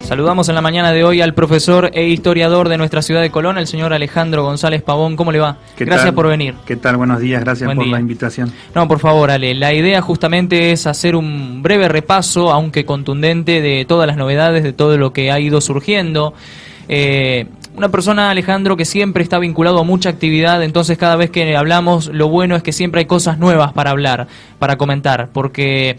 Saludamos en la mañana de hoy al profesor e historiador de nuestra ciudad de Colón, el señor Alejandro González Pavón. ¿Cómo le va? Gracias por venir. ¿Qué tal? Buenos días, gracias por la invitación. No, por favor, Ale, la idea justamente es hacer un breve repaso, aunque contundente, de todas las novedades, de todo lo que ha ido surgiendo. Una persona, Alejandro, que siempre está vinculado a mucha actividad, entonces cada vez que hablamos, lo bueno es que siempre hay cosas nuevas para hablar, para comentar, porque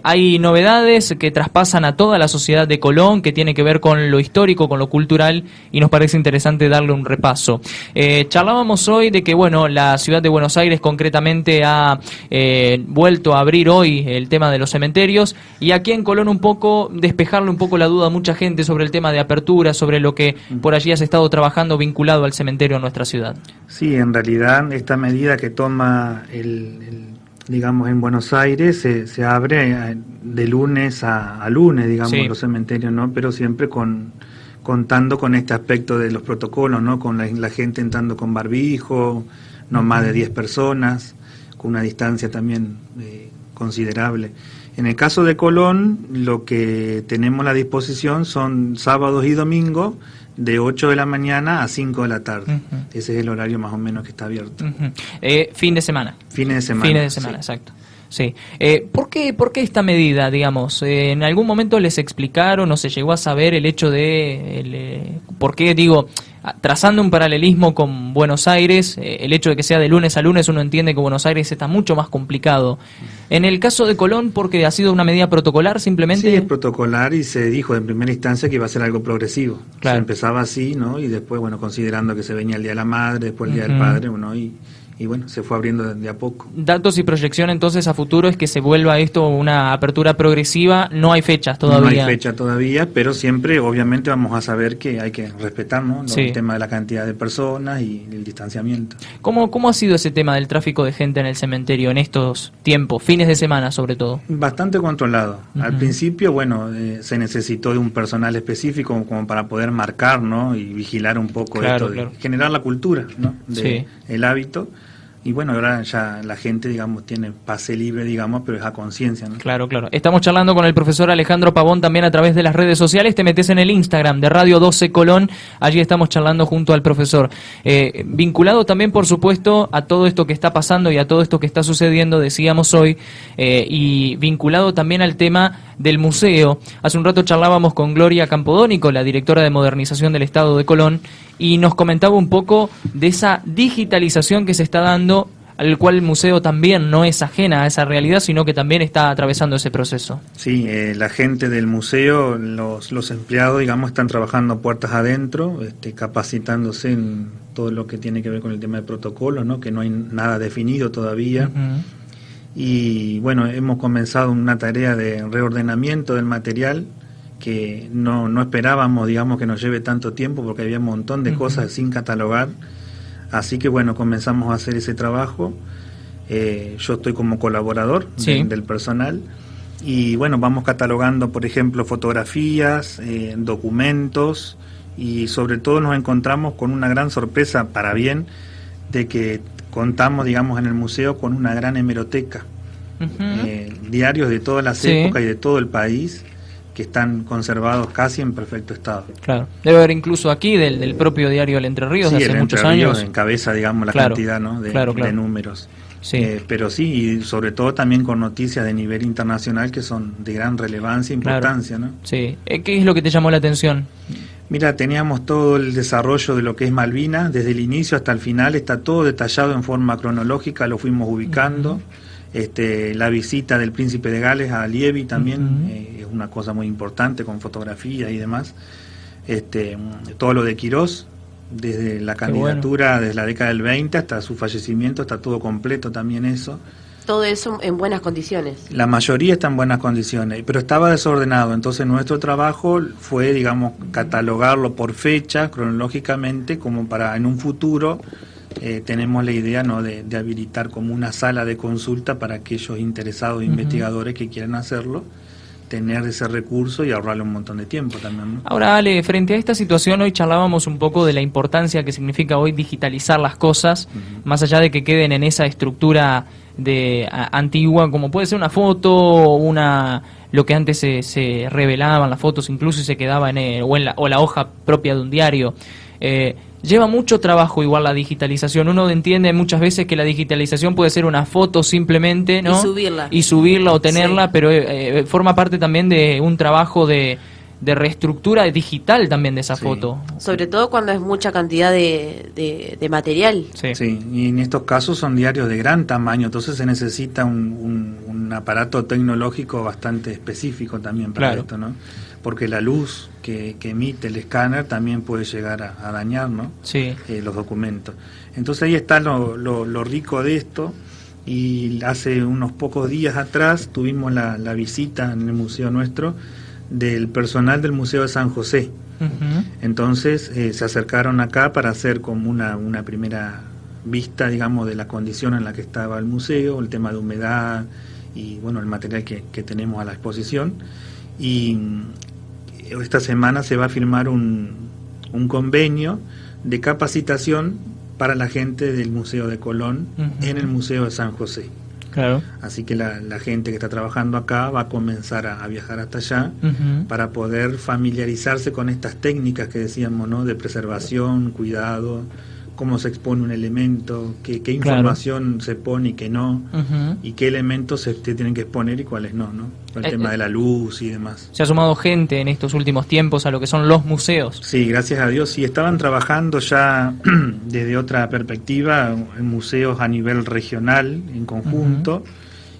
hay novedades que traspasan a toda la sociedad de Colón, que tiene que ver con lo histórico, con lo cultural, y nos parece interesante darle un repaso. Charlábamos hoy de que, bueno, la ciudad de Buenos Aires concretamente ha vuelto a abrir hoy el tema de los cementerios, y aquí en Colón un poco, despejarle un poco la duda a mucha gente sobre el tema de apertura, sobre lo que por allí has estado trabajando vinculado al cementerio en nuestra ciudad. Sí, en realidad esta medida que toma digamos en Buenos Aires se abre de lunes a lunes, digamos, sí, los cementerios, ¿no? Pero siempre contando con este aspecto de los protocolos, ¿no? Con la gente entrando con barbijo, no más de 10 personas, con una distancia también considerable. En el caso de Colón, lo que tenemos a la disposición son sábados y domingos, de 8 de la mañana a 5 de la tarde. Ese es el horario más o menos que está abierto. Fin de semana. Fines de semana. Fines de semana, sí. Exacto. Sí. ¿Por qué esta medida, digamos? ¿En algún momento les explicaron o se llegó a saber el hecho de... ¿por qué, digo, trazando un paralelismo con Buenos Aires, el hecho de que sea de lunes a lunes, uno entiende que Buenos Aires está mucho más complicado? En el caso de Colón, ¿porque ha sido una medida protocolar simplemente? Sí, es protocolar y se dijo en primera instancia que iba a ser algo progresivo. Claro. Se empezaba así, ¿no? Y después, bueno, considerando que se venía el Día de la Madre, después el Día del Padre, bueno, y bueno, se fue abriendo de a poco. Datos y proyección entonces a futuro es que se vuelva esto una apertura progresiva. No hay fechas todavía. No hay fecha todavía, pero siempre obviamente vamos a saber que hay que respetar, ¿no? Sí. El tema de la cantidad de personas y el distanciamiento. ¿Cómo ha sido ese tema del tráfico de gente en el cementerio en estos tiempos, fines de semana sobre todo? Bastante controlado. Al principio, bueno, se necesitó de un personal específico como para poder marcar, ¿no? Y vigilar un poco esto, generar la cultura, ¿no? El hábito. Y bueno, ahora ya la gente, digamos, tiene pase libre, digamos, pero es a conciencia, ¿no? Claro. Estamos charlando con el profesor Alejandro Pavón también a través de las redes sociales. Te metes en el Instagram de Radio 12 Colón, allí estamos charlando junto al profesor. Vinculado también, por supuesto, a todo esto que está pasando y a todo esto que está sucediendo, decíamos hoy, y vinculado también al tema del museo. Hace un rato charlábamos con Gloria Campodónico, la directora de Modernización del Estado de Colón, y nos comentaba un poco de esa digitalización que se está dando, al cual el museo también no es ajena a esa realidad, sino que también está atravesando ese proceso. Sí, la gente del museo, los empleados, digamos, están trabajando puertas adentro, capacitándose en todo lo que tiene que ver con el tema de protocolo, ¿no? Que no hay nada definido todavía. Y bueno, hemos comenzado una tarea de reordenamiento del material que no esperábamos, digamos, que nos lleve tanto tiempo porque había un montón de cosas sin catalogar. Así que bueno, comenzamos a hacer ese trabajo. Yo estoy como colaborador del personal y bueno, vamos catalogando, por ejemplo, fotografías, documentos, y sobre todo nos encontramos con una gran sorpresa para bien de que contamos, digamos, en el museo con una gran hemeroteca, diarios de todas las épocas y de todo el país, que están conservados casi en perfecto estado. Claro, debe haber incluso aquí del propio diario El Entre Ríos, de hace muchos años. Encabeza, digamos, la cantidad, ¿no? de números. Sí. Pero sí, y sobre todo también con noticias de nivel internacional que son de gran relevancia e importancia, ¿no? Sí. ¿Qué es lo que te llamó la atención? Mira, teníamos todo el desarrollo de lo que es Malvinas, desde el inicio hasta el final, está todo detallado en forma cronológica, lo fuimos ubicando. La visita del príncipe de Gales a Liebey también es una cosa muy importante, con fotografía y demás. Todo lo de Quirós, desde la candidatura, desde la década del 20 hasta su fallecimiento, está todo completo también eso. Todo eso en buenas condiciones. La mayoría está en buenas condiciones, pero estaba desordenado, entonces nuestro trabajo fue, digamos, catalogarlo por fecha, cronológicamente, como para en un futuro tenemos la idea, ¿no?, de habilitar como una sala de consulta para aquellos interesados investigadores que quieran hacerlo, tener ese recurso y ahorrarle un montón de tiempo también, ¿no? Ahora, Ale, frente a esta situación, hoy charlábamos un poco de la importancia que significa hoy digitalizar las cosas, más allá de que queden en esa estructura antigua, como puede ser una foto, lo que antes se revelaban las fotos, incluso se quedaba o la hoja propia de un diario. Lleva mucho trabajo igual la digitalización. Uno entiende muchas veces que la digitalización puede ser una foto simplemente, ¿no? Y subirla o tenerla, sí. Pero forma parte también de un trabajo de reestructura digital también de esa foto. Sobre todo cuando es mucha cantidad de material. Sí, y en estos casos son diarios de gran tamaño, entonces se necesita un aparato tecnológico bastante específico también para esto, ¿no? Porque la luz que emite el escáner también puede llegar a dañar, ¿no? Los documentos. Entonces ahí está lo rico de esto, y hace unos pocos días atrás tuvimos la visita en el museo nuestro del personal del Museo de San José. Entonces se acercaron acá para hacer como una primera vista, digamos, de la condición en la que estaba el museo, el tema de humedad y bueno, el material que tenemos a la exposición. Y esta semana se va a firmar un convenio de capacitación para la gente del Museo de Colón en el Museo de San José. Claro. Así que la gente que está trabajando acá va a comenzar a viajar hasta allá para poder familiarizarse con estas técnicas que decíamos, ¿no? De preservación, cuidado, cómo se expone un elemento, qué información se pone y qué no, y qué elementos se tienen que exponer y cuáles no, ¿no? El tema de la luz y demás. Se ha sumado gente en estos últimos tiempos a lo que son los museos. Sí, gracias a Dios. Sí, estaban trabajando ya desde otra perspectiva en museos a nivel regional, en conjunto,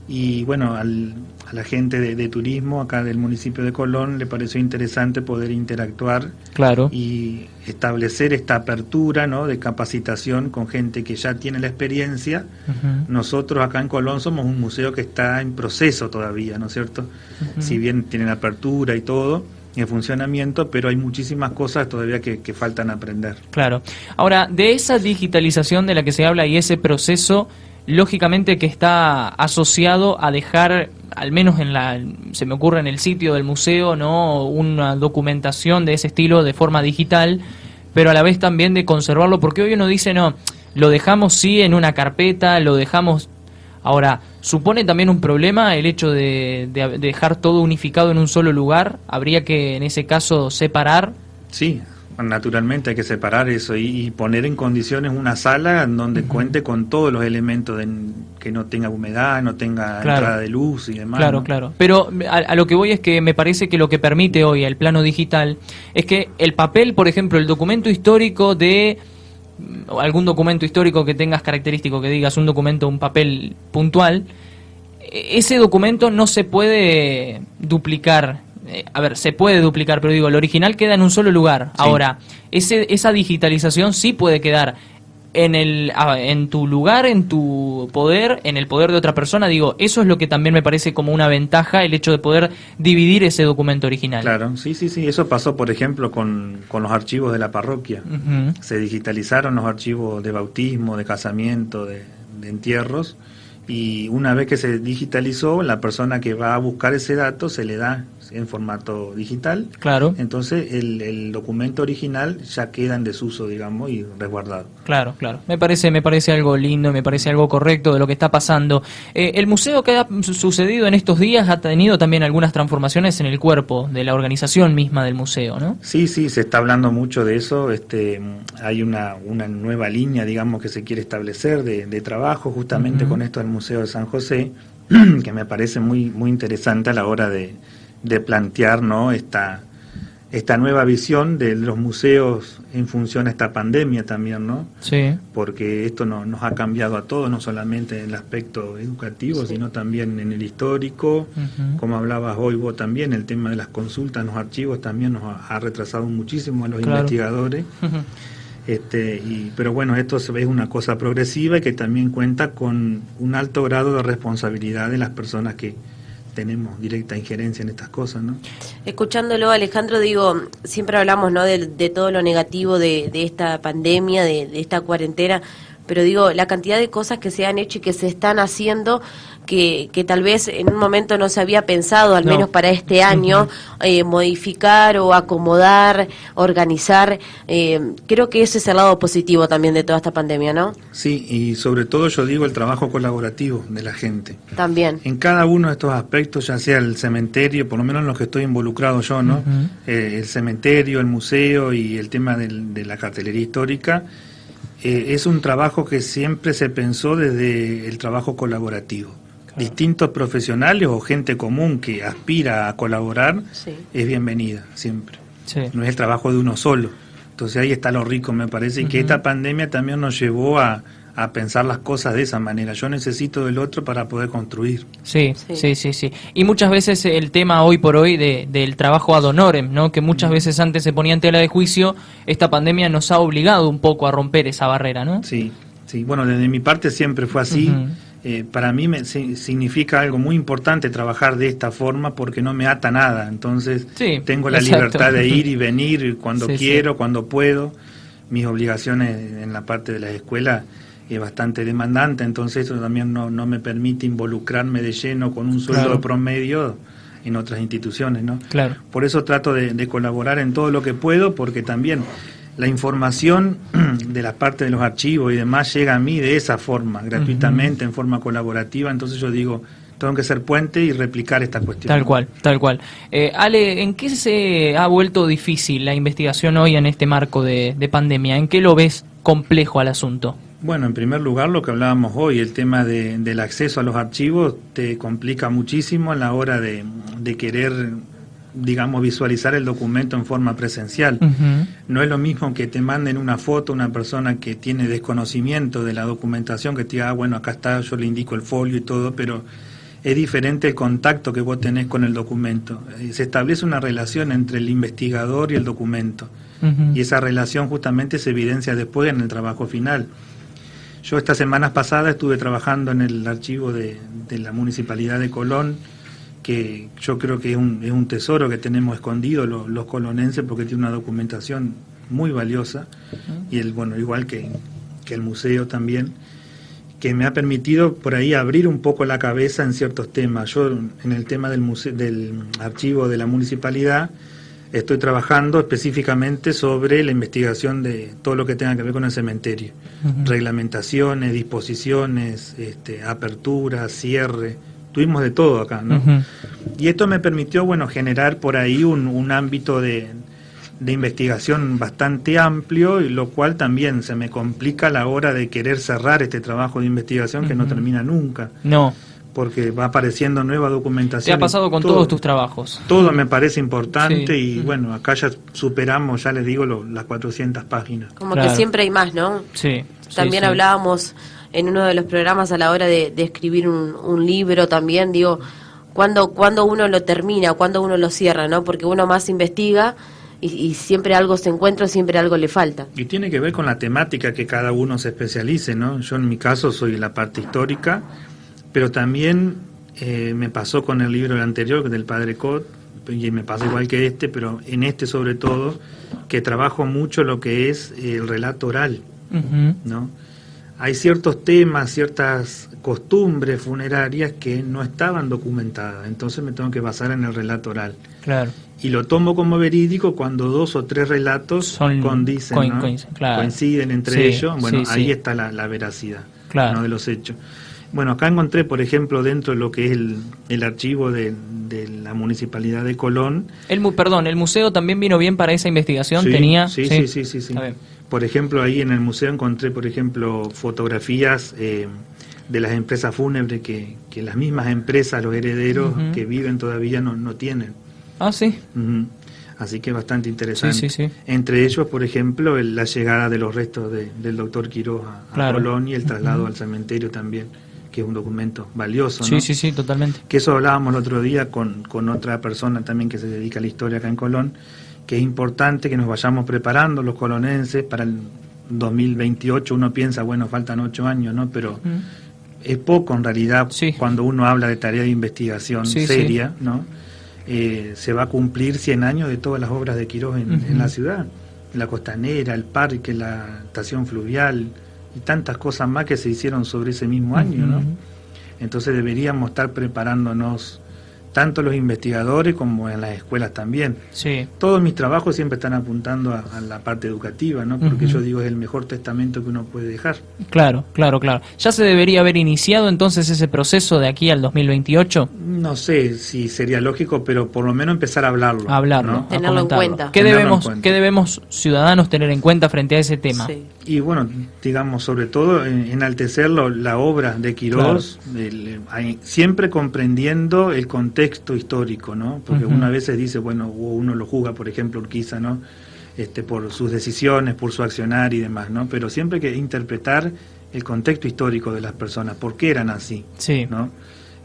y bueno, a la gente de turismo acá del municipio de Colón le pareció interesante poder interactuar y establecer esta apertura, ¿no? De capacitación con gente que ya tiene la experiencia. Nosotros acá en Colón somos un museo que está en proceso todavía, ¿no es cierto? Si bien tiene la apertura y todo en funcionamiento, pero hay muchísimas cosas todavía que faltan aprender. Claro. Ahora, de esa digitalización de la que se habla y ese proceso, lógicamente que está asociado a dejar, al menos se me ocurre en el sitio del museo, ¿no? Una documentación de ese estilo de forma digital, pero a la vez también de conservarlo, porque hoy uno dice, no, lo dejamos sí en una carpeta, lo dejamos. Ahora, ¿supone también un problema el hecho de dejar todo unificado en un solo lugar? ¿Habría que en ese caso separar? Sí. Naturalmente hay que separar eso y poner en condiciones una sala en donde cuente con todos los elementos, que no tenga humedad, no tenga entrada de luz y demás. Claro, ¿no? Claro. Pero a lo que voy es que me parece que lo que permite hoy el plano digital es que el papel, por ejemplo, el documento histórico de algún documento histórico que tengas característico, que digas un documento, un papel puntual, ese documento no se puede duplicar. A ver, se puede duplicar, pero digo, el original queda en un solo lugar. Sí. Ahora, esa digitalización sí puede quedar en tu lugar, en tu poder, en el poder de otra persona. Digo, eso es lo que también me parece como una ventaja, el hecho de poder dividir ese documento original. Claro, sí, eso pasó, por ejemplo, con los archivos de la parroquia. Se digitalizaron los archivos de bautismo, de casamiento, de entierros, y una vez que se digitalizó, la persona que va a buscar ese dato se le da en formato digital. Claro. Entonces el documento original ya queda en desuso, digamos, y resguardado. Claro. Me parece algo lindo, me parece algo correcto de lo que está pasando. El museo que ha sucedido en estos días ha tenido también algunas transformaciones en el cuerpo de la organización misma del museo, ¿no? Sí, se está hablando mucho de eso. Hay una nueva línea, digamos, que se quiere establecer de trabajo justamente con esto del Museo de San José, que me parece muy interesante a la hora de plantear, ¿no? esta nueva visión de los museos en función a esta pandemia también, ¿no? Sí. Porque esto nos ha cambiado a todos, no solamente en el aspecto educativo, sino también en el histórico. Como hablabas hoy vos también, el tema de las consultas en los archivos también nos ha retrasado muchísimo a los investigadores. Pero bueno, esto es una cosa progresiva y que también cuenta con un alto grado de responsabilidad de las personas que tenemos directa injerencia en estas cosas, ¿no? Escuchándolo, Alejandro, digo, siempre hablamos, ¿no? de todo lo negativo de esta pandemia, de esta cuarentena, pero digo, la cantidad de cosas que se han hecho y que se están haciendo, que tal vez en un momento no se había pensado, al menos para este año, modificar o acomodar, organizar. Creo que ese es el lado positivo también de toda esta pandemia, ¿no? Sí, y sobre todo yo digo el trabajo colaborativo de la gente. También. En cada uno de estos aspectos, ya sea el cementerio, por lo menos en los que estoy involucrado yo, ¿no? El cementerio, el museo y el tema de la cartelería histórica, es un trabajo que siempre se pensó desde el trabajo colaborativo. Distintos profesionales o gente común que aspira a colaborar es bienvenida siempre. No es el trabajo de uno solo. Entonces ahí está lo rico, me parece, y que esta pandemia también nos llevó a pensar las cosas de esa manera. Yo necesito del otro para poder construir. Sí. Y muchas veces el tema hoy por hoy del trabajo ad honorem, ¿no? Que muchas veces antes se ponía en tela de juicio, esta pandemia nos ha obligado un poco a romper esa barrera, ¿no? Sí. Bueno, desde mi parte siempre fue así. Para mí significa algo muy importante trabajar de esta forma porque no me ata nada. Entonces tengo la libertad de ir y venir cuando quiero, cuando puedo. Mis obligaciones en la parte de la escuela es bastante demandante, entonces eso también no me permite involucrarme de lleno con un sueldo promedio en otras instituciones, ¿no? Por eso trato de colaborar en todo lo que puedo, porque también la información de la parte de los archivos y demás llega a mí de esa forma, gratuitamente, en forma colaborativa. Entonces yo digo, tengo que ser puente y replicar esta cuestión. Tal cual. Ale, ¿en qué se ha vuelto difícil la investigación hoy en este marco de pandemia? ¿En qué lo ves complejo al asunto? Bueno, en primer lugar, lo que hablábamos hoy, el tema del acceso a los archivos te complica muchísimo a la hora de querer, digamos, visualizar el documento en forma presencial. No es lo mismo que te manden una foto una persona que tiene desconocimiento de la documentación, que te diga, bueno, acá está, yo le indico el folio y todo, pero es diferente el contacto que vos tenés con el documento. Se establece una relación entre el investigador y el documento, y esa relación justamente se evidencia después en el trabajo final. Yo estas semanas pasadas estuve trabajando en el archivo de la Municipalidad de Colón, que yo creo que es un tesoro que tenemos escondido los colonenses, porque tiene una documentación muy valiosa, y igual que el museo también, que me ha permitido por ahí abrir un poco la cabeza en ciertos temas. Yo en el tema del archivo de la municipalidad estoy trabajando específicamente sobre la investigación de todo lo que tenga que ver con el cementerio, reglamentaciones, disposiciones, apertura, cierre. Tuvimos de todo acá, ¿no? Y esto me permitió, generar por ahí un ámbito de investigación bastante amplio, y lo cual también se me complica a la hora de querer cerrar este trabajo de investigación que no termina nunca. Porque va apareciendo nueva documentación. ¿Te ha pasado con todos tus trabajos? Todo me parece importante y acá ya superamos, ya les digo, las 400 páginas. Como que siempre hay más, ¿no? También hablábamos en uno de los programas a la hora de escribir un libro también, digo, cuando uno lo termina, cuando uno lo cierra, ¿no? Porque uno más investiga y siempre algo se encuentra, siempre algo le falta. Y tiene que ver con la temática que cada uno se especialice, ¿no? Yo en mi caso soy la parte histórica, pero también me pasó con el libro anterior, del Padre Cot, y me pasa igual que pero en sobre todo, que trabajo mucho lo que es el relato oral, ¿no? Hay ciertos temas, ciertas costumbres funerarias que no estaban documentadas, entonces me tengo que basar en el relato oral. Y lo tomo como verídico cuando 2 o 3 relatos coinciden entre ellos. Ahí está la veracidad, ¿no? De los hechos. Acá encontré, por ejemplo, dentro de lo que es el archivo de la Municipalidad de Colón. El museo también vino bien para esa investigación. Sí. Por ejemplo, ahí en el museo encontré, por ejemplo, fotografías de las empresas fúnebres que las mismas empresas, los herederos que viven todavía no tienen. Así que bastante interesante. Entre ellos, por ejemplo, la llegada de los restos del doctor Quiroz a Colón y el traslado al cementerio también, que es un documento valioso, ¿no? Sí, totalmente. Que eso hablábamos el otro día con otra persona también que se dedica a la historia acá en Colón, que es importante que nos vayamos preparando los colonenses para el 2028. Uno piensa, faltan 8 años, ¿no? Pero es poco en realidad cuando uno habla de tarea de investigación seria, ¿no? Se va a cumplir 100 años de todas las obras de Quiroz en la ciudad, la costanera, el parque, la estación fluvial, y tantas cosas más que se hicieron sobre ese mismo año, ¿no? Entonces deberíamos estar preparándonos, tanto los investigadores como en las escuelas también. Sí. Todos mis trabajos siempre están apuntando a la parte educativa, ¿no? Porque yo digo, es el mejor testamento que uno puede dejar. Claro, claro, claro. ¿Ya se debería haber iniciado entonces ese proceso de aquí al 2028? No sé si sería lógico, pero por lo menos empezar a hablarlo. A hablarlo, ¿no? a Tenerlo en comentarlo. cuenta. ¿Qué Tenerlo en debemos, cuenta. qué debemos ciudadanos tener en cuenta frente a ese tema? Sí. Y bueno, digamos, sobre todo enaltecer la obra de Quirós, siempre comprendiendo el contexto histórico, ¿no? Porque uno a veces dice, bueno, uno lo juzga, por ejemplo, Urquiza, ¿no? Por sus decisiones, por su accionar y demás, ¿no? Pero siempre hay que interpretar el contexto histórico de las personas, por qué eran así, Sí. ¿no?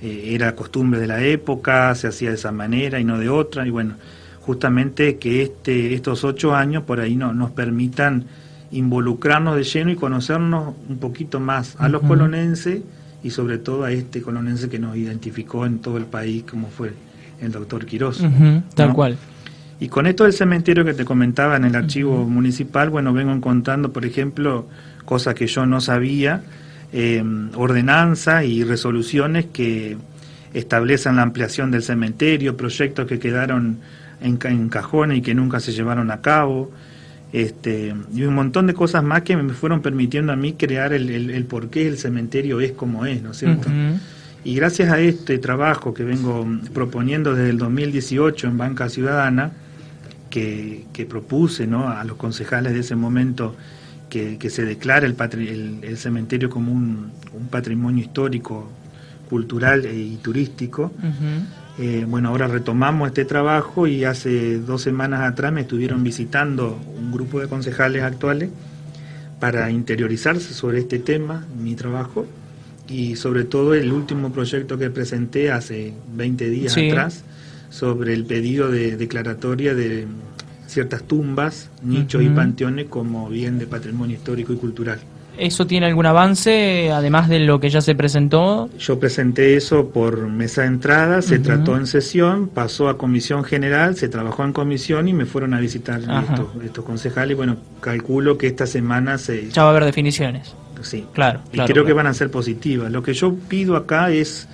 Era costumbre de la época, se hacía de esa manera y no de otra, y bueno, justamente que estos 8 años por ahí nos permitan involucrarnos de lleno y conocernos un poquito más a los colonenses y sobre todo a este colonense que nos identificó en todo el país como fue el doctor Quirós. Tal ¿no? cual. Y con esto del cementerio que te comentaba en el archivo municipal, bueno, vengo encontrando, por ejemplo, cosas que yo no sabía, ordenanzas y resoluciones que establecen la ampliación del cementerio, proyectos que quedaron en cajones y que nunca se llevaron a cabo, y un montón de cosas más que me fueron permitiendo a mí crear el por qué el cementerio es como es, ¿no es cierto? Y gracias a este trabajo que vengo proponiendo desde el 2018 en Banca Ciudadana, que propuse, ¿no?, a los concejales de ese momento que se declare el cementerio como un patrimonio histórico, cultural y turístico. Bueno, ahora retomamos este trabajo y hace 2 semanas atrás me estuvieron visitando un grupo de concejales actuales para interiorizarse sobre este tema, mi trabajo, y sobre todo el último proyecto que presenté hace 20 días atrás, sobre el pedido de declaratoria de ciertas tumbas, nichos y panteones como bien de patrimonio histórico y cultural. ¿Eso tiene algún avance, además de lo que ya se presentó? Yo presenté eso por mesa de entrada, se trató en sesión, pasó a comisión general, se trabajó en comisión y me fueron a visitar estos concejales. Bueno, calculo que esta semana ya va a haber definiciones. Sí, claro. Y creo que van a ser positivas. Lo que yo pido acá es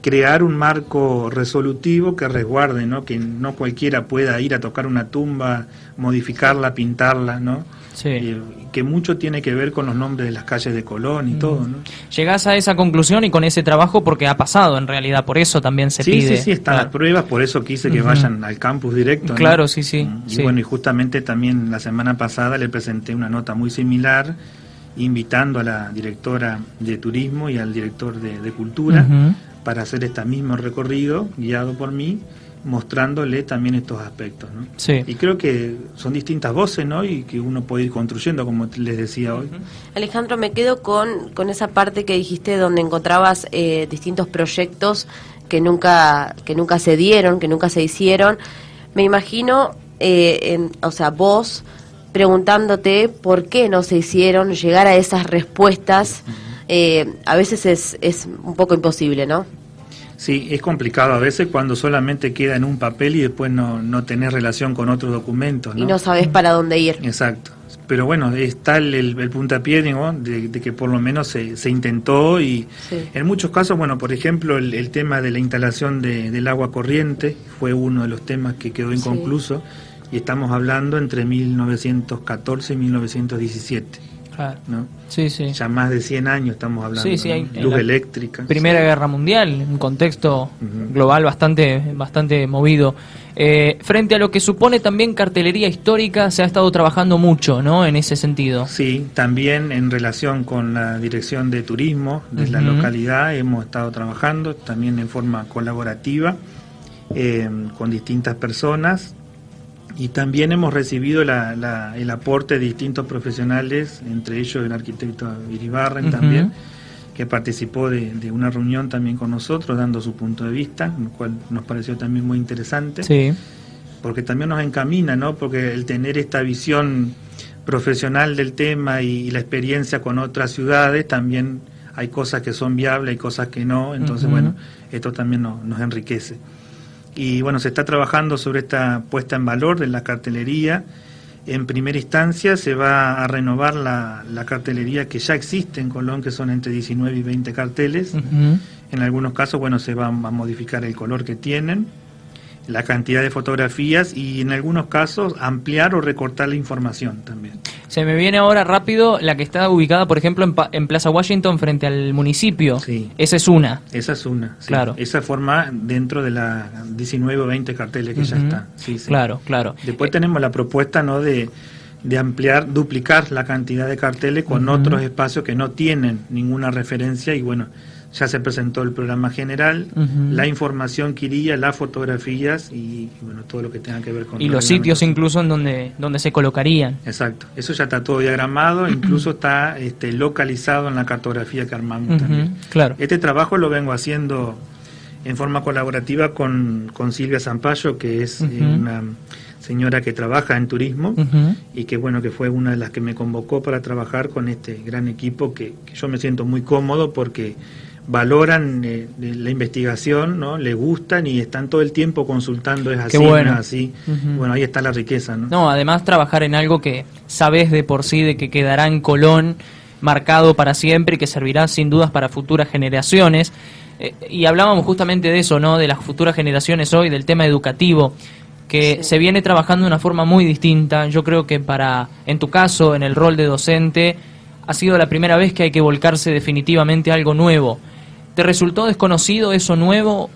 crear un marco resolutivo que resguarde, ¿no? Que no cualquiera pueda ir a tocar una tumba, modificarla, pintarla, ¿no? Sí. Que mucho tiene que ver con los nombres de las calles de Colón y todo, ¿no? Llegás a esa conclusión y con ese trabajo porque ha pasado en realidad, por eso también se pide. Sí, están las pruebas, por eso quise que vayan al campus directo, ¿no? Claro, sí. Y bueno, y justamente también la semana pasada le presenté una nota muy similar, invitando a la directora de turismo y al director de cultura para hacer este mismo recorrido guiado por mí, mostrándole también estos aspectos, ¿no? Sí. Y creo que son distintas voces, ¿no? Y que uno puede ir construyendo, como les decía hoy. Alejandro, me quedo con esa parte que dijiste donde encontrabas distintos proyectos que nunca se dieron, que nunca se hicieron. Me imagino, o sea, vos preguntándote por qué no se hicieron, llegar a esas respuestas, a veces es un poco imposible, ¿no? Sí, es complicado a veces cuando solamente queda en un papel y después no tenés relación con otros documentos, ¿no? Y no sabés para dónde ir. Exacto. Pero bueno, está el puntapié, ¿no?, de que por lo menos se intentó y en muchos casos, bueno, por ejemplo, el tema de la instalación del agua corriente fue uno de los temas que quedó inconcluso y estamos hablando entre 1914 y 1917. Claro. ¿No? Sí. Ya más de 100 años estamos hablando. Sí, ¿no? Luz eléctrica. Primera Guerra Mundial, un contexto global bastante movido. Frente a lo que supone también cartelería histórica, se ha estado trabajando mucho, ¿no?, en ese sentido. Sí, también en relación con la Dirección de Turismo de la localidad hemos estado trabajando también en forma colaborativa con distintas personas. Y también hemos recibido el aporte de distintos profesionales, entre ellos el arquitecto Iribarren también, que participó de una reunión también con nosotros, dando su punto de vista, lo cual nos pareció también muy interesante, porque también nos encamina, ¿no? Porque el tener esta visión profesional del tema y la experiencia con otras ciudades, también hay cosas que son viables, hay cosas que no, entonces bueno, esto también nos enriquece. Y bueno, se está trabajando sobre esta puesta en valor de la cartelería, En primera instancia se va a renovar la cartelería que ya existe en Colón, que son entre 19 y 20 carteles. En algunos casos, bueno, se va a modificar el color que tienen, la cantidad de fotografías y en algunos casos ampliar o recortar la información también. Se me viene ahora rápido la que está ubicada, por ejemplo, en Plaza Washington frente al municipio. Sí. Esa es una. Esa es una, sí. Claro. Esa forma dentro de las 19 o 20 carteles que ya están. Sí, sí. Claro, claro. Después tenemos la propuesta, ¿no?, de ampliar, duplicar la cantidad de carteles con otros espacios que no tienen ninguna referencia y bueno, ya se presentó el programa general, la información que iría, las fotografías y bueno, todo lo que tenga que ver con... Y los sitios incluso en donde se colocarían. Exacto, eso ya está todo diagramado, incluso está localizado en la cartografía que armamos también. Claro. Este trabajo lo vengo haciendo en forma colaborativa con Silvia Zampayo, que es una señora que trabaja en turismo y que bueno, que fue una de las que me convocó para trabajar con este gran equipo que yo me siento muy cómodo porque valoran la investigación, ¿no? Le gustan y están todo el tiempo consultando, es así, bueno. no es así. Bueno, ahí está la riqueza, ¿no? No, además trabajar en algo que sabes de por sí de que quedará en Colón marcado para siempre y que servirá sin dudas para futuras generaciones. Y hablábamos justamente de eso, ¿no? De las futuras generaciones hoy, del tema educativo, que se viene trabajando de una forma muy distinta. Yo creo que en tu caso, en el rol de docente, ha sido la primera vez que hay que volcarse definitivamente a algo nuevo. ¿Te resultó desconocido eso nuevo?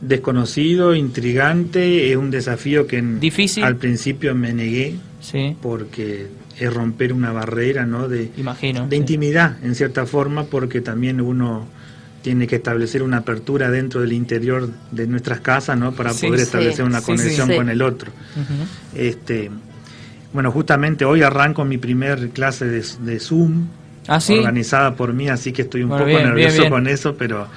Desconocido, intrigante, es un desafío que ¿Difícil? Al principio me negué, Sí. porque es romper una barrera, ¿no? Imagino, de intimidad, en cierta forma, porque también uno tiene que establecer una apertura dentro del interior de nuestras casas, ¿no? Para poder establecer una conexión con el otro. Bueno, justamente hoy arranco mi primer clase de Zoom, organizada por mí, así que estoy un poco nervioso con eso, pero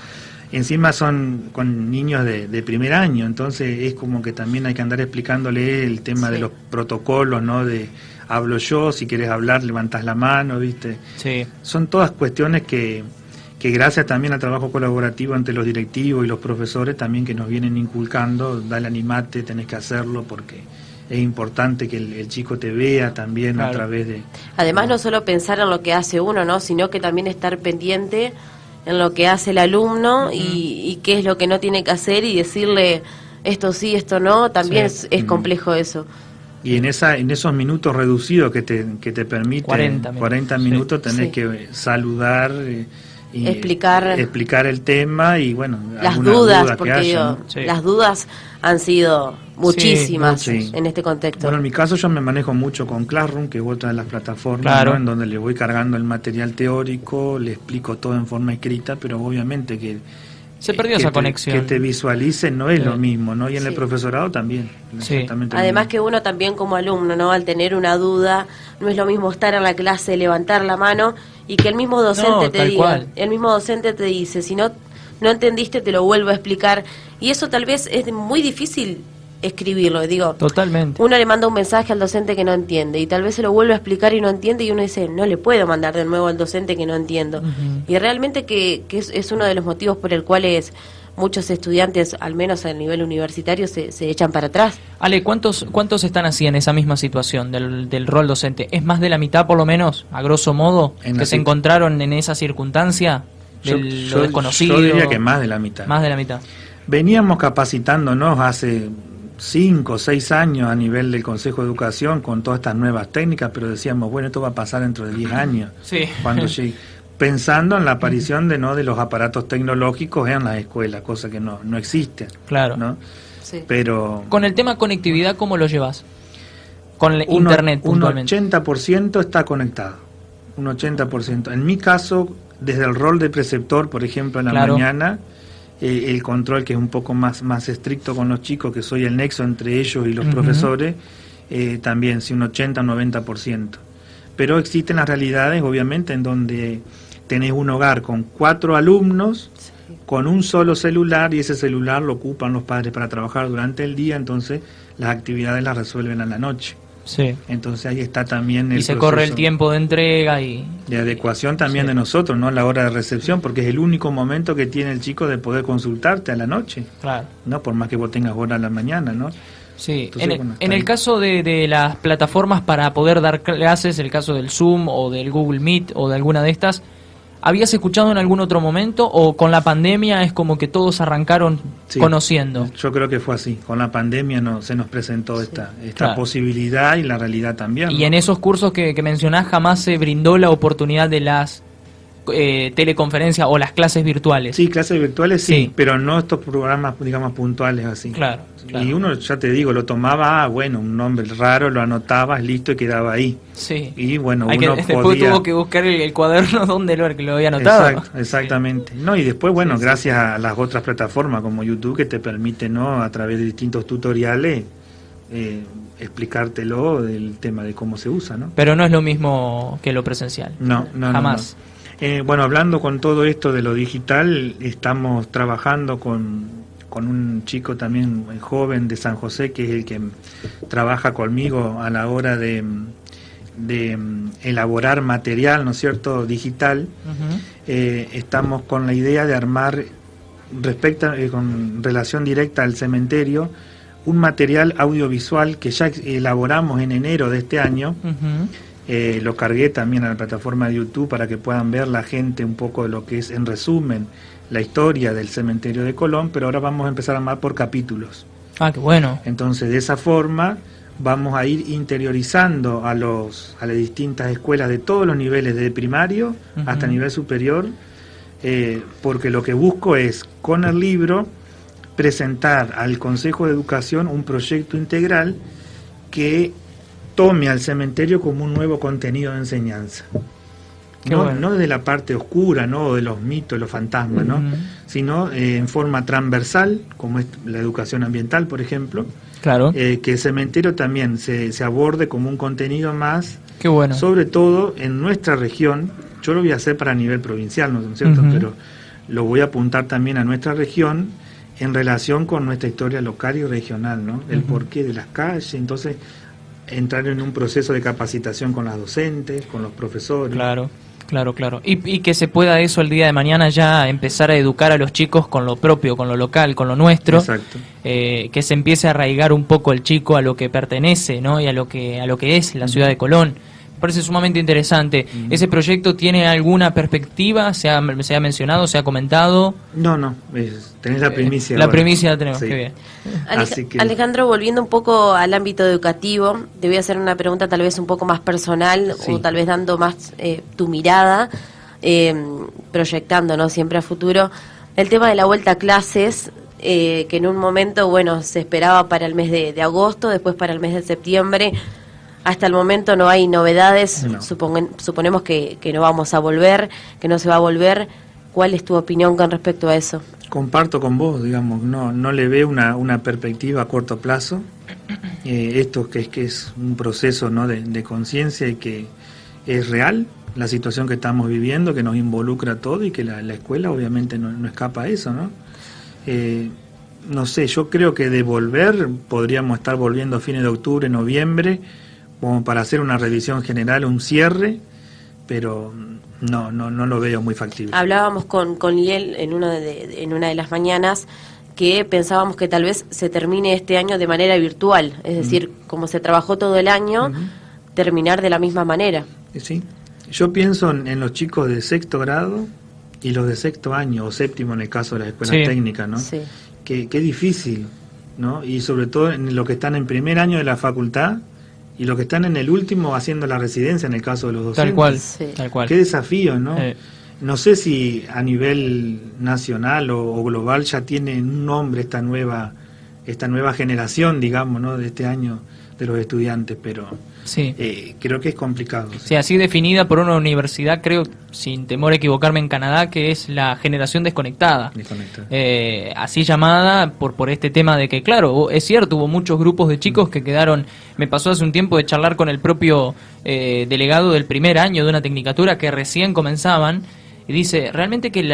encima son con niños de primer año, entonces es como que también hay que andar explicándole el tema de los protocolos, ¿no? De hablo yo, si quieres hablar levantas la mano, ¿viste? Sí. Son todas cuestiones que gracias también al trabajo colaborativo entre los directivos y los profesores también que nos vienen inculcando, dale, animate, tenés que hacerlo porque es importante que el chico te vea también a través de... Además no solo pensar en lo que hace uno, ¿no? Sino que también estar pendiente en lo que hace el alumno y qué es lo que no tiene que hacer y decirle esto sí, esto no, también es complejo eso. Y en esos minutos reducidos que te permiten 40 minutos tenés que saludar y explicar el tema y bueno, las dudas, porque haya, las dudas han sido muchísimas en este contexto. Bueno, en mi caso yo me manejo mucho con Classroom, que es otra de las plataformas, ¿no? En donde le voy cargando el material teórico, le explico todo en forma escrita, pero obviamente que se perdió esa conexión. Que te visualicen no es lo mismo, ¿no? Y en el profesorado también. Además que uno también como alumno, ¿no? Al tener una duda, no es lo mismo estar en la clase, levantar la mano y que el mismo docente te diga, el mismo docente te dice, si no entendiste te lo vuelvo a explicar. Y eso tal vez es muy difícil escribirlo, digo. Totalmente. Uno le manda un mensaje al docente que no entiende y tal vez se lo vuelve a explicar y no entiende y uno dice, no le puedo mandar de nuevo al docente que no entiendo. Y realmente que es uno de los motivos por el cual muchos estudiantes, al menos a nivel universitario, se echan para atrás. Ale, ¿cuántos están así en esa misma situación del rol docente? ¿Es más de la mitad por lo menos, a grosso modo, que se encontraron en esa circunstancia de lo desconocido? Yo diría que más de la mitad. Más de la mitad. Veníamos capacitándonos hace 5 o 6 años a nivel del Consejo de Educación con todas estas nuevas técnicas, pero decíamos, bueno, esto va a pasar dentro de 10 años. Cuando llegue, pensando en la aparición de los aparatos tecnológicos en las escuelas, cosa que no existe. Claro. ¿no? Pero con el tema conectividad, ¿cómo lo llevas? Con el internet puntualmente. Un 80% está conectado. Un 80%. En mi caso, desde el rol de preceptor, por ejemplo, en la mañana, el control que es un poco más estricto con los chicos, que soy el nexo entre ellos y los profesores, también, sí, un 80-90%. Pero existen las realidades, obviamente, en donde tenés un hogar con 4 alumnos, con un solo celular, y ese celular lo ocupan los padres para trabajar durante el día, entonces las actividades las resuelven a la noche. Entonces ahí está también el se corre el tiempo de entrega y de adecuación también de nosotros, ¿no? La hora de recepción, porque es el único momento que tiene el chico de poder consultarte a la noche, no por más que vos tengas hora a la mañana, ¿no? Sí, Entonces, bueno, en el caso de las plataformas para poder dar clases, el caso del Zoom o del Google Meet o de alguna de estas, ¿habías escuchado en algún otro momento o con la pandemia es como que todos arrancaron sí, conociendo? Yo creo que fue así. Con la pandemia se nos presentó esta claro. posibilidad y la realidad también. Y ¿no? en esos cursos que mencionás jamás se brindó la oportunidad de las teleconferencias o las clases virtuales. Sí, clases virtuales sí, Sí. pero no estos programas, digamos, puntuales así. Claro, claro. Y uno, ya te digo, lo tomaba, bueno, un nombre raro, lo anotabas, listo, y quedaba ahí. Sí. Y bueno, Hay uno después podía... tuvo que buscar el cuaderno donde lo había anotado. Exacto, exactamente. No, y después, bueno, gracias a las otras plataformas como YouTube que te permite, ¿no?, a través de distintos tutoriales, explicártelo del tema de cómo se usa, ¿no? Pero no es lo mismo que lo presencial. No, Jamás. No. Bueno, hablando con todo esto de lo digital, estamos trabajando con un chico también joven de San José, que es el que trabaja conmigo a la hora de elaborar material, ¿no es cierto?, digital. Estamos con la idea de armar, con relación directa al cementerio, un material audiovisual que ya elaboramos en enero de este año. Lo cargué también a la plataforma de YouTube para que puedan ver la gente un poco de lo que es, en resumen, la historia del cementerio de Colón, pero ahora vamos a empezar a armar por capítulos. Ah, qué bueno. Entonces, de esa forma vamos a ir interiorizando a las distintas escuelas de todos los niveles, desde primario hasta nivel superior, porque lo que busco es, con el libro, presentar al Consejo de Educación un proyecto integral que tome al cementerio como un nuevo contenido de enseñanza. No desde la parte oscura, ¿no?, o de los mitos, los fantasmas, ¿no?, sino en forma transversal, como es la educación ambiental, por ejemplo. Claro. Que el cementerio también se aborde como un contenido más, qué bueno, sobre todo en nuestra región. Yo lo voy a hacer para nivel provincial, ¿no es cierto?, pero lo voy a apuntar también a nuestra región en relación con nuestra historia local y regional, ¿no?, el porqué de las calles. Entonces, entrar en un proceso de capacitación con las docentes, con los profesores. Claro. Y que se pueda eso el día de mañana ya empezar a educar a los chicos con lo propio, con lo local, con lo nuestro. Exacto. Que se empiece a arraigar un poco el chico a lo que pertenece, ¿no?, y a lo que es la ciudad de Colón. Me parece sumamente interesante. ¿Ese proyecto tiene alguna perspectiva? ¿Se ha mencionado, se ha comentado? No, tenés la primicia. La primicia la tenemos, sí. Qué bien. Alejandro, volviendo un poco al ámbito educativo, te voy a hacer una pregunta tal vez un poco más personal, sí, o tal vez dando más tu mirada, proyectando, ¿no?, siempre a futuro. El tema de la vuelta a clases, que en un momento, bueno, se esperaba para el mes de agosto, después para el mes de septiembre. Hasta el momento no hay novedades, no. Suponemos que no vamos a volver, que no se va a volver. ¿Cuál es tu opinión con respecto a eso? Comparto con vos, digamos, no le veo una perspectiva a corto plazo. Esto que es un proceso, ¿no?, de conciencia y que es real, la situación que estamos viviendo, que nos involucra a todo y que la escuela obviamente no escapa a eso, ¿no? No sé, yo creo que de volver, podríamos estar volviendo a fines de octubre, noviembre, como para hacer una revisión general, un cierre, pero no lo veo muy factible. Hablábamos con Liel en una de las mañanas que pensábamos que tal vez se termine este año de manera virtual, es decir, como se trabajó todo el año, terminar de la misma manera. Sí, yo pienso en los chicos de sexto grado y los de sexto año o séptimo en el caso de las escuelas técnicas, ¿no? Sí. Qué difícil, ¿no? Y sobre todo en los que están en primer año de la facultad y los que están en el último haciendo la residencia en el caso de los docentes. Tal cual, sí, tal cual. Qué desafío, ¿no? No sé si a nivel nacional o global ya tiene un nombre esta nueva generación, digamos, ¿no?, de este año de los estudiantes, pero sí, creo que es complicado. Sí, así definida por una universidad, creo, sin temor a equivocarme, en Canadá, que es la generación desconectada. Así llamada por este tema de que, claro, es cierto, hubo muchos grupos de chicos que quedaron. Me pasó hace un tiempo de charlar con el propio delegado del primer año de una tecnicatura que recién comenzaban, y dice, realmente que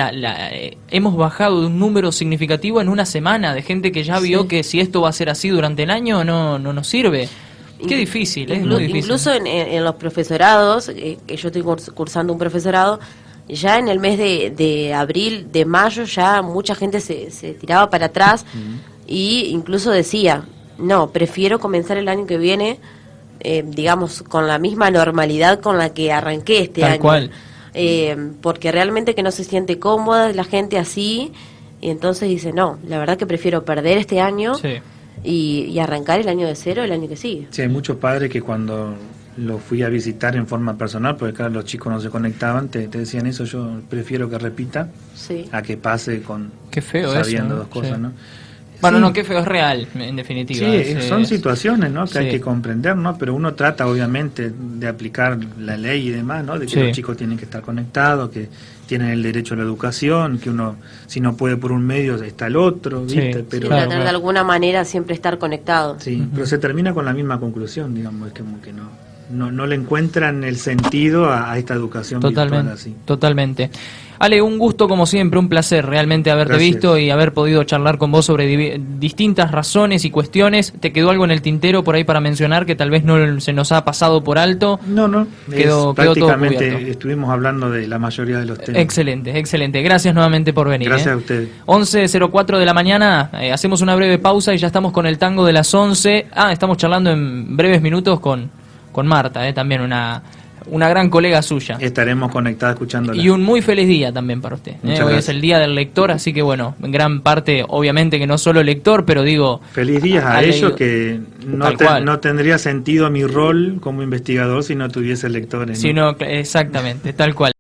hemos bajado de un número significativo en una semana de gente que ya vio que si esto va a ser así durante el año no nos sirve. Qué difícil, es muy difícil. Incluso en los profesorados, que yo estoy cursando un profesorado, ya en el mes de abril, de mayo, ya mucha gente se tiraba para atrás y incluso decía, no, prefiero comenzar el año que viene, digamos, con la misma normalidad con la que arranqué este Tal año. cual. Porque realmente que no se siente cómoda la gente así, y entonces dice, no, la verdad que prefiero perder este año Sí. y arrancar el año de cero el año que sigue. Sí, hay muchos padres que cuando lo fui a visitar en forma personal, porque claro, los chicos no se conectaban, te decían eso, yo prefiero que repita Sí. a que pase con Qué feo sabiendo eso, dos cosas, sí. ¿no? Bueno, Sí. no, qué feo, es real, en definitiva. Sí, son situaciones, ¿no? Que sí. hay que comprender, ¿no? Pero uno trata, obviamente, de aplicar la ley y demás, ¿no? De que Sí. los chicos tienen que estar conectados, que tienen el derecho a la educación, que uno, si no puede por un medio, está el otro, ¿viste? Sí, Pero, claro, Tratar de alguna manera siempre estar conectado. sí, pero se termina con la misma conclusión, digamos, es como que no le encuentran el sentido a esta educación virtual Totalmente, así. totalmente. Ale, un gusto como siempre, un placer realmente haberte Gracias. visto y haber podido charlar con vos sobre distintas razones y cuestiones. ¿Te quedó algo en el tintero por ahí para mencionar que tal vez no se nos ha pasado por alto? No, Quedó todo prácticamente cubierto. estuvimos hablando de la mayoría de los temas. Excelente, excelente. Gracias nuevamente por venir. Gracias a ustedes. 11:04 de la mañana, hacemos una breve pausa y ya estamos con el tango de las 11. Estamos charlando en breves minutos con Marta, también una gran colega suya. Estaremos conectados escuchándola. Y un muy feliz día también para usted. Muchas Hoy gracias. es el día del lector, así que bueno, en gran parte, obviamente que no solo lector, pero digo... Feliz días a ha ellos, leído- que Tal cual. no tendría sentido mi rol como investigador si no tuviese lectores, ¿no? Sino, exactamente, tal cual.